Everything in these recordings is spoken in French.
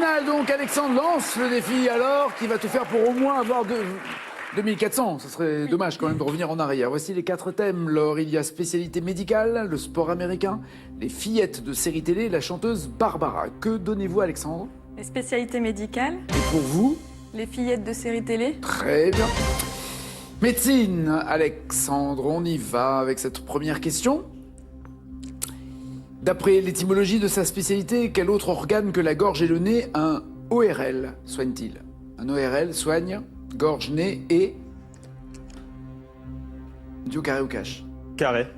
finale, donc, Alexandre lance le défi alors, qui va tout faire pour au moins avoir 2400. Ce serait dommage quand même de revenir en arrière. Voici les 4 thèmes. Laure, il y a spécialité médicale, le sport américain, les fillettes de série télé, la chanteuse Barbara. Que donnez-vous, Alexandre? Les spécialités médicales. Et pour vous? Les fillettes de série télé. Très bien. Médecine, Alexandre, on y va avec cette première question. D'après l'étymologie de sa spécialité, quel autre organe que la gorge et le nez un ORL soigne-t-il? Un ORL soigne gorge, nez et... Dio, carré ou cash? Carré.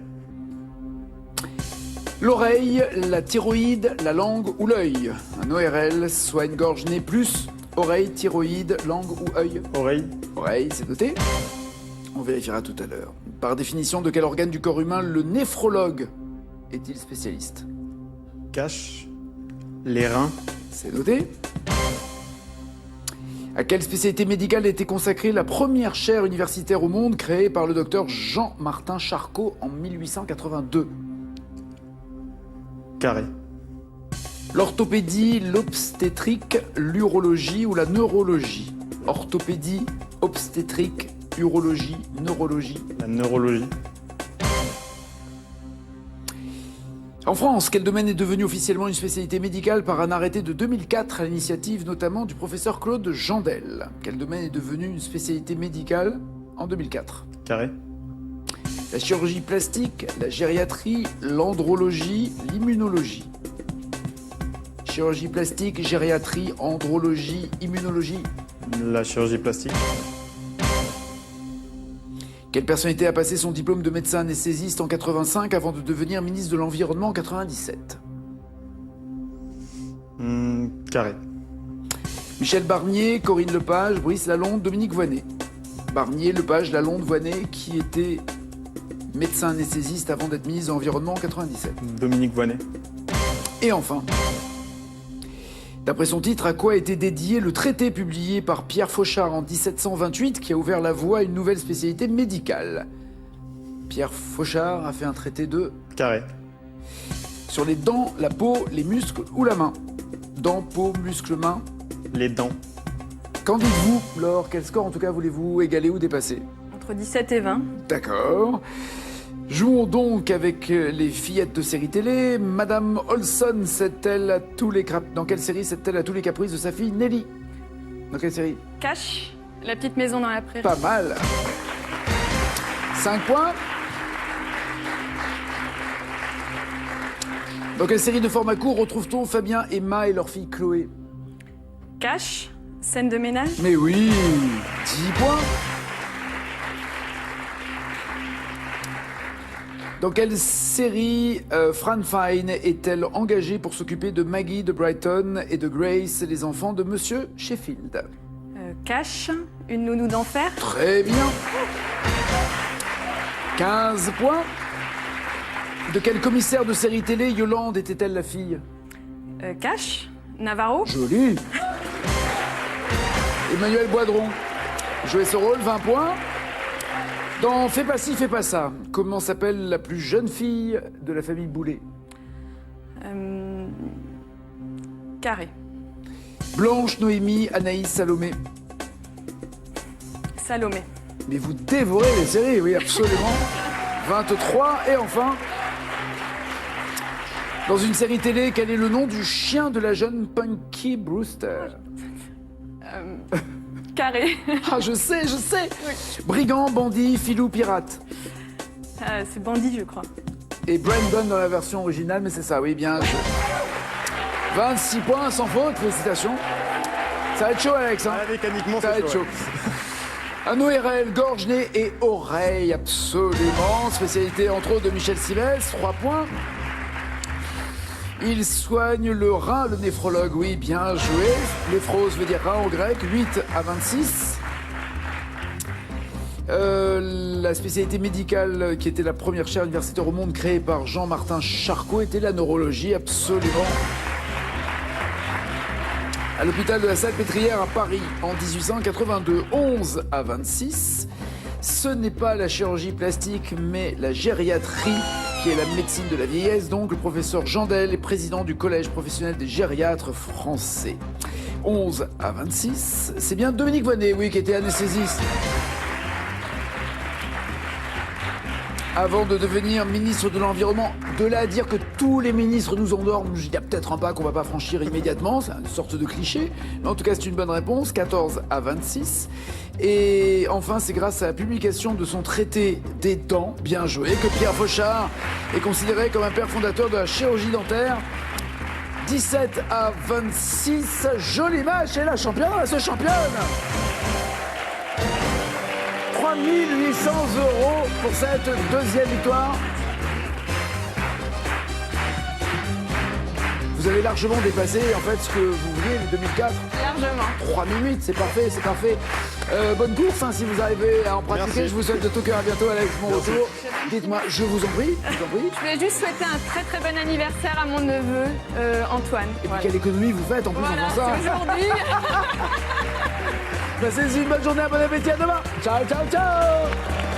L'oreille, la thyroïde, la langue ou l'œil. Un ORL soigne gorge, nez plus oreille, thyroïde, langue ou œil. Oreille. Oreille, c'est noté. On vérifiera tout à l'heure. Par définition, de quel organe du corps humain le néphrologue est-il spécialiste? Cache. Les reins. C'est noté. À quelle spécialité médicale a été consacrée la première chaire universitaire au monde créée par le docteur Jean-Martin Charcot en 1882? Carré. L'orthopédie, l'obstétrique, l'urologie ou la neurologie? Orthopédie, obstétrique, urologie, neurologie. La neurologie. En France, quel domaine est devenu officiellement une spécialité médicale par un arrêté de 2004 à l'initiative notamment du professeur Claude Jandel? Quel domaine est devenu une spécialité médicale en 2004? Carré. La chirurgie plastique, la gériatrie, l'andrologie, l'immunologie. Chirurgie plastique, gériatrie, andrologie, immunologie. La chirurgie plastique. Quelle personnalité a passé son diplôme de médecin anesthésiste en 85 avant de devenir ministre de l'Environnement en 97? Carré. Michel Barnier, Corinne Lepage, Brice Lalonde, Dominique Voynet. Barnier, Lepage, Lalonde, Voynet, qui était médecin anesthésiste avant d'être ministre de l'Environnement en 97. Dominique Voynet. Et enfin, d'après son titre, à quoi a été dédié le traité publié par Pierre Fauchard en 1728 qui a ouvert la voie à une nouvelle spécialité médicale? Pierre Fauchard a fait un traité de... Carré. Sur les dents, la peau, les muscles ou la main? Dents, peau, muscles, main. Les dents. Qu'en dites-vous, Laure? Quel score en tout cas voulez-vous égaler ou dépasser? Entre 17 et 20. D'accord. Jouons donc avec les fillettes de série télé. Madame Olson cède-t-elle à tous les dans quelle série cède-t-elle à tous les caprices de sa fille Nelly? Dans quelle série? Cache. La petite maison dans la prairie. Pas mal. 5 points. Dans quelle série de format court retrouve-t-on Fabien, Emma et leur fille Chloé? Cache. Scène de ménage. Mais oui, 10 points. Dans quelle série Fran Fine est-elle engagée pour s'occuper de Maggie de Brighton et de Grace, les enfants de Monsieur Sheffield? Cache. Une nounou d'enfer. Très bien. 15 points. De quel commissaire de série télé Yolande était-elle la fille? Cache. Navarro. Joli. Emmanuel Boidron jouait ce rôle, 20 points. Dans Fais pas ci, fais pas ça, comment s'appelle la plus jeune fille de la famille Boulet? Carré. Blanche, Noémie, Anaïs, Salomé. Salomé. Mais vous dévorez les séries, oui, absolument. 23, et enfin, dans une série télé, quel est le nom du chien de la jeune Punky Brewster? Carré. Ah, je sais. Oui. Brigand, bandit, filou, pirate. C'est Bandit, je crois. Et Brandon dans la version originale, mais c'est ça, oui, bien joué. 26 points, sans faute, félicitations. Ça va être chaud, Alex, hein? Mécaniquement, Ça va être chaud. Un ORL, gorge, nez et oreille, absolument. Spécialité, entre autres, de Michel Sylvestre, 3 points. Il soigne le rein, le néphrologue, oui, bien joué. Néphrose veut dire rein en grec, 8 à 26. La spécialité médicale qui était la première chaire universitaire au monde créée par Jean-Martin Charcot était la neurologie, absolument. À l'hôpital de la Salpêtrière à Paris en 1882, 11 à 26. Ce n'est pas la chirurgie plastique, mais la gériatrie qui est la médecine de la vieillesse. Donc, le professeur Jandel est président du Collège professionnel des gériatres français. 11 à 26, c'est bien Dominique Voynet, oui, qui était anesthésiste. Avant de devenir ministre de l'Environnement, de là à dire que tous les ministres nous endorment, il y a peut-être un pas qu'on va pas franchir immédiatement, c'est une sorte de cliché, mais en tout cas c'est une bonne réponse, 14 à 26. Et enfin, c'est grâce à la publication de son traité des dents, bien joué, que Pierre Fauchard est considéré comme un père fondateur de la chirurgie dentaire. 17 à 26, joli match, et la championne reste championne. 3 800 € pour cette deuxième victoire. Vous avez largement dépassé en fait ce que vous vouliez, les 2004. Largement. 3008, c'est parfait, c'est parfait. Bonne course, hein, si vous arrivez à en pratiquer. Merci. Je vous souhaite de tout cœur à bientôt, Alex, mon retour. Dites-moi, je vous en prie, je vous en prie. Je voulais juste souhaiter un très très bon anniversaire à mon neveu, Antoine. Et puis Voilà. quelle économie vous faites en plus Voilà, en faisant c'est ça. aujourd'hui. Passez une bonne journée, bon appétit, à demain. Ciao, ciao, ciao.